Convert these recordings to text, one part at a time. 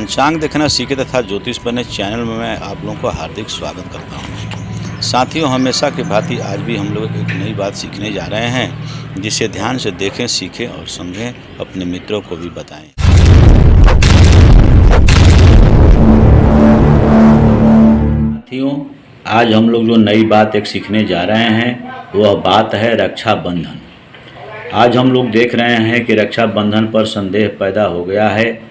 पंचांग देखना सीखे तथा ज्योतिष पढ़ने चैनल में मैं आप लोगों को हार्दिक स्वागत करता हूं। साथियों, हमेशा की भांति आज भी हम लोग एक नई बात सीखने जा रहे हैं, जिसे ध्यान से देखें, सीखें और समझें, अपने मित्रों को भी बताएं। साथियों, आज हम लोग जो नई बात एक सीखने जा रहे हैं वह बात है रक्षाबंधन। आज हम लोग देख रहे हैं कि रक्षाबंधन पर संदेह पैदा हो गया है।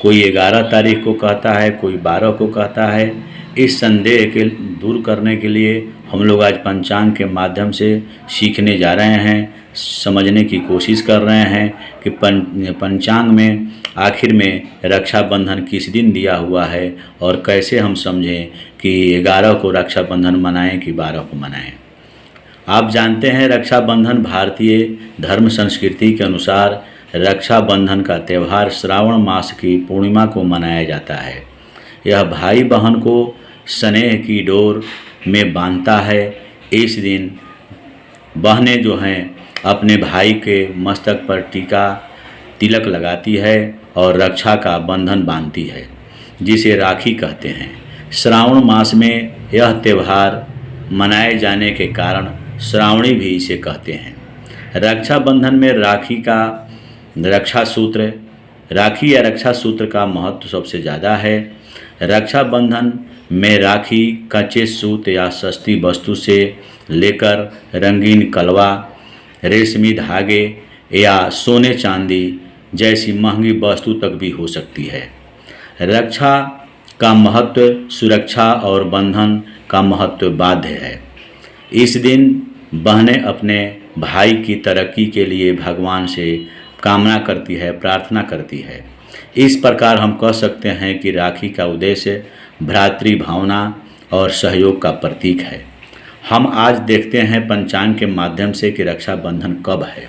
कोई 11 तारीख को कहता है, कोई 12 को कहता है। इस संदेह के दूर करने के लिए हम लोग आज पंचांग के माध्यम से सीखने जा रहे हैं, समझने की कोशिश कर रहे हैं कि पंचांग में आखिर में रक्षाबंधन किस दिन दिया हुआ है और कैसे हम समझें कि 11 को रक्षाबंधन मनाएं कि 12 को मनाएं। आप जानते हैं, रक्षाबंधन भारतीय धर्म संस्कृति के अनुसार रक्षाबंधन का त्यौहार श्रावण मास की पूर्णिमा को मनाया जाता है। यह भाई बहन को स्नेह की डोर में बांधता है। इस दिन बहनें जो हैं अपने भाई के मस्तक पर टीका तिलक लगाती है और रक्षा का बंधन बांधती है, जिसे राखी कहते हैं। श्रावण मास में यह त्यौहार मनाए जाने के कारण श्रावणी भी इसे कहते हैं। रक्षाबंधन में राखी या रक्षा सूत्र का महत्व सबसे ज़्यादा है। रक्षाबंधन में राखी कच्चे सूत या सस्ती वस्तु से लेकर रंगीन कलवा, रेशमी धागे या सोने चांदी जैसी महंगी वस्तु तक भी हो सकती है। रक्षा का महत्व सुरक्षा और बंधन का महत्व बाध्य है। इस दिन बहनें अपने भाई की तरक्की के लिए भगवान से कामना करती है, प्रार्थना करती है। इस प्रकार हम कह सकते हैं कि राखी का उद्देश्य भ्रातृ भावना और सहयोग का प्रतीक है। हम आज देखते हैं पंचांग के माध्यम से कि रक्षाबंधन कब है।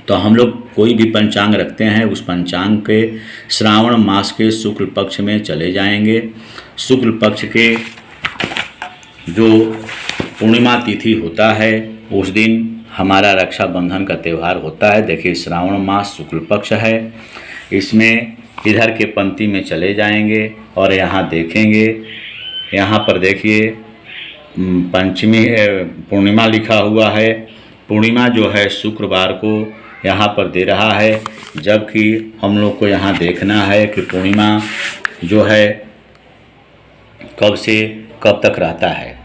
तो हम लोग कोई भी पंचांग रखते हैं, उस पंचांग के श्रावण मास के शुक्ल पक्ष में चले जाएंगे। शुक्ल पक्ष के जो पूर्णिमा तिथि होता है उस दिन हमारा रक्षाबंधन का त्यौहार होता है। देखिए, श्रावण मास शुक्ल पक्ष है। इसमें इधर के पंक्ति में चले जाएंगे और यहाँ देखेंगे, यहाँ पर देखिए पंचमी पूर्णिमा लिखा हुआ है। पूर्णिमा जो है शुक्रवार को यहाँ पर दे रहा है, जबकि हम लोग को यहाँ देखना है कि पूर्णिमा जो है कब से कब तक रहता है।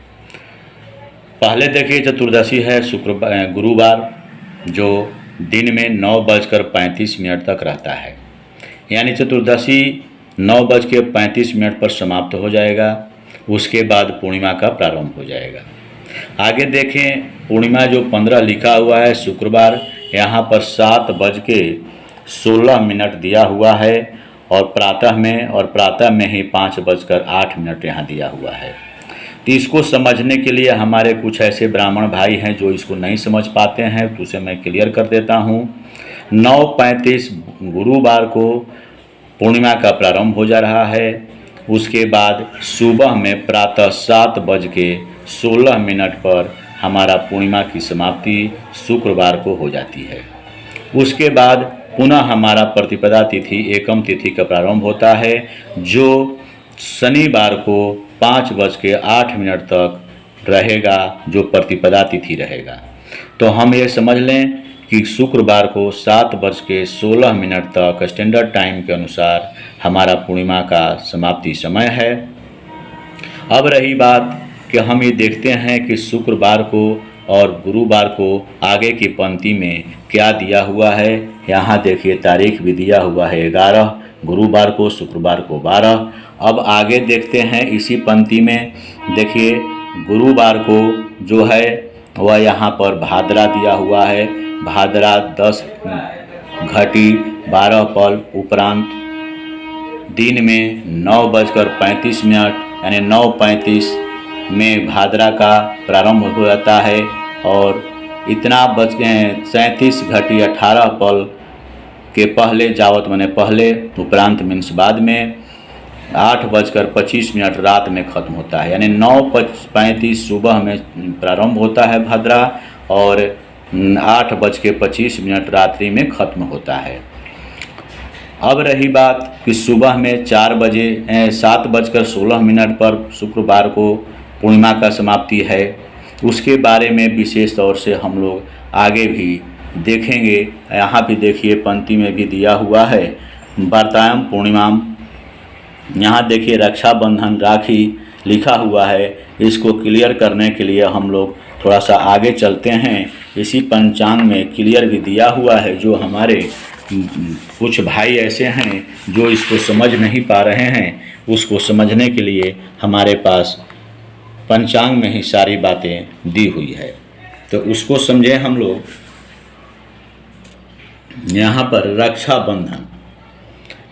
पहले देखिए चतुर्दशी है गुरुवार, जो दिन में 9:35 तक रहता है। यानी चतुर्दशी 9:35 पर समाप्त हो जाएगा। उसके बाद पूर्णिमा का प्रारंभ हो जाएगा। आगे देखें, पूर्णिमा जो 15 लिखा हुआ है शुक्रवार, यहाँ पर 7:16 दिया हुआ है और प्रातः में ही 5:08 यहाँ दिया हुआ है। तो इसको समझने के लिए हमारे कुछ ऐसे ब्राह्मण भाई हैं जो इसको नहीं समझ पाते हैं, तो उसे मैं क्लियर कर देता हूँ। 9:35 गुरुवार को पूर्णिमा का प्रारंभ हो जा रहा है। उसके बाद सुबह में प्रातः 7:16 पर हमारा पूर्णिमा की समाप्ति शुक्रवार को हो जाती है। उसके बाद पुनः हमारा प्रतिपदा तिथि एकम तिथि का प्रारंभ होता है, जो शनिवार को 5:08 तक रहेगा, जो प्रतिपदा तिथि रहेगा। तो हम ये समझ लें कि शुक्रवार को 7:16 तक स्टैंडर्ड टाइम के अनुसार हमारा पूर्णिमा का समाप्ति समय है। अब रही बात कि हम ये देखते हैं कि शुक्रवार को और गुरुवार को आगे की पंक्ति में क्या दिया हुआ है। यहाँ देखिए तारीख भी दिया हुआ है 11 गुरुवार को, शुक्रवार को 12। अब आगे देखते हैं इसी पंक्ति में, देखिए गुरुवार को जो है वह यहाँ पर भाद्रा दिया हुआ है। भाद्रा 10:12 उपरांत दिन में 9:35 यानी 9:35 में भाद्रा का प्रारंभ हो जाता है और इतना 37:18 के पहले जावत माने पहले, उपरांत मीन्स बाद में 8:25 रात में ख़त्म होता है। यानी 9:35 सुबह में प्रारंभ होता है भाद्रा और 8:25 रात्रि में ख़त्म होता है। अब रही बात कि सुबह में 4 बजे 7:16 पर शुक्रवार को पूर्णिमा का समाप्ति है। उसके बारे में विशेष तौर से हम लोग आगे भी देखेंगे। यहाँ भी देखिए पंक्ति में भी दिया हुआ है वार्तायाम पूर्णिमाम। यहाँ देखिए रक्षाबंधन राखी लिखा हुआ है। इसको क्लियर करने के लिए हम लोग थोड़ा सा आगे चलते हैं। इसी पंचांग में क्लियर भी दिया हुआ है। जो हमारे कुछ भाई ऐसे हैं जो इसको समझ नहीं पा रहे हैं, उसको समझने के लिए हमारे पास पंचांग में ही सारी बातें दी हुई है, तो उसको समझें हम लोग। यहाँ पर रक्षाबंधन,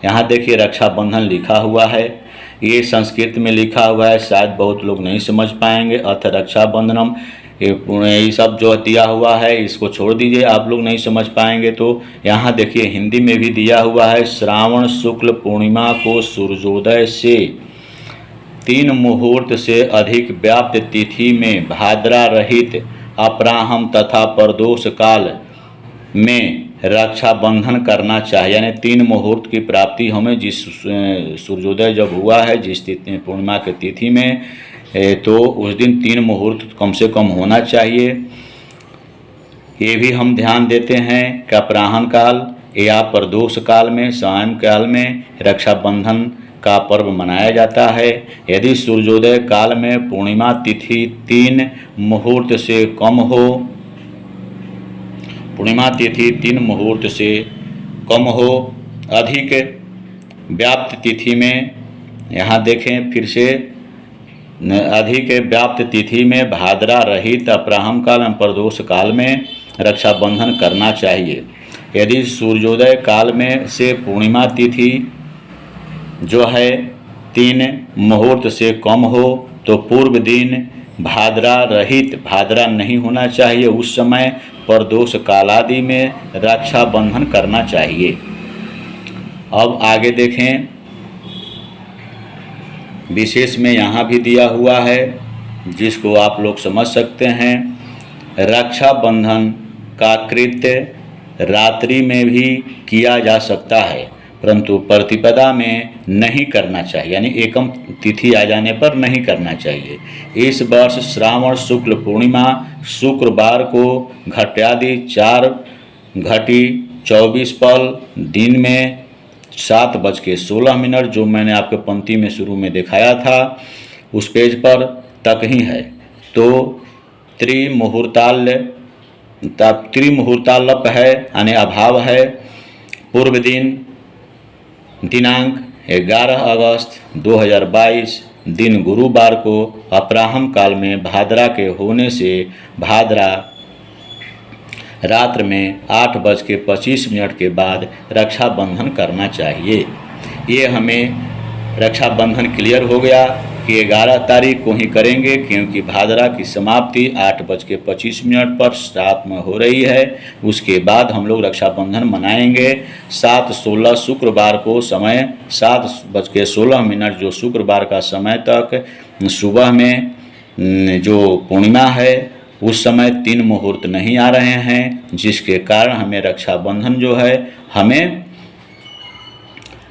यहाँ देखिए रक्षाबंधन लिखा हुआ है। ये संस्कृत में लिखा हुआ है, शायद बहुत लोग नहीं समझ पाएंगे। अर्थ रक्षाबंधनम ये सब जो दिया हुआ है इसको छोड़ दीजिए, आप लोग नहीं समझ पाएंगे। तो यहाँ देखिए हिंदी में भी दिया हुआ है, श्रावण शुक्ल पूर्णिमा को सूर्योदय से 3 मुहूर्त से अधिक व्याप्त तिथि में भाद्रा रहित अपराह्न तथा प्रदोष काल में रक्षाबंधन करना चाहिए। यानी 3 मुहूर्त की प्राप्ति हमें जिस सूर्योदय जब हुआ है जिस पूर्णिमा की तिथि में, तो उस दिन 3 मुहूर्त कम से कम होना चाहिए। ये भी हम ध्यान देते हैं कि अपराह्न काल या प्रदोष काल में, सायं काल में रक्षाबंधन का पर्व मनाया जाता है। यदि सूर्योदय काल में पूर्णिमा तिथि 3 मुहूर्त से कम हो, पूर्णिमा तिथि 3 मुहूर्त से कम हो, अधिक व्याप्त तिथि में, यहाँ देखें फिर से, अधिक व्याप्त तिथि में भाद्रा रहित अपराह्न काल एवं प्रदोष काल में रक्षाबंधन करना चाहिए। यदि सूर्योदय काल में से पूर्णिमा तिथि जो है 3 मुहूर्त से कम हो तो पूर्व दिन भाद्रा रहित, भाद्रा नहीं होना चाहिए, उस समय प्रदोष कालादि में रक्षाबंधन करना चाहिए। अब आगे देखें, विशेष में यहाँ भी दिया हुआ है जिसको आप लोग समझ सकते हैं। रक्षाबंधन का कृत्य रात्रि में भी किया जा सकता है, परंतु प्रतिपदा में नहीं करना चाहिए, यानी एकम तिथि आ जाने पर नहीं करना चाहिए। इस वर्ष श्रावण शुक्ल पूर्णिमा शुक्रवार को घट्यादि 4:24 दिन में 7:16 जो मैंने आपके पंक्ति में शुरू में दिखाया था उस पेज पर तक ही है। तो त्रिमुहूर्तालप है, यानी अभाव है। पूर्व दिन दिनांक 11 अगस्त 2022 दिन गुरुवार को अपराह्न काल में भाद्रा के होने से भाद्रा रात्र में 8:25 के बाद रक्षाबंधन करना चाहिए। ये हमें रक्षाबंधन क्लियर हो गया कि 11 तारीख को ही करेंगे, क्योंकि भाद्रा की समाप्ति 8:25 पर रात में हो रही है। उसके बाद हम लोग रक्षाबंधन मनाएंगे 7:16 शुक्रवार को, समय 7:16 जो शुक्रवार का समय तक सुबह में जो पूर्णिमा है उस समय 3 मुहूर्त नहीं आ रहे हैं, जिसके कारण हमें रक्षाबंधन जो है हमें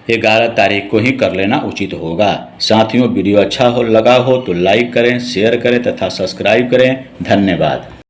11 तारीख को ही कर लेना उचित होगा। साथियों, वीडियो अच्छा लगा हो तो लाइक करें, शेयर करें तथा सब्सक्राइब करें। धन्यवाद।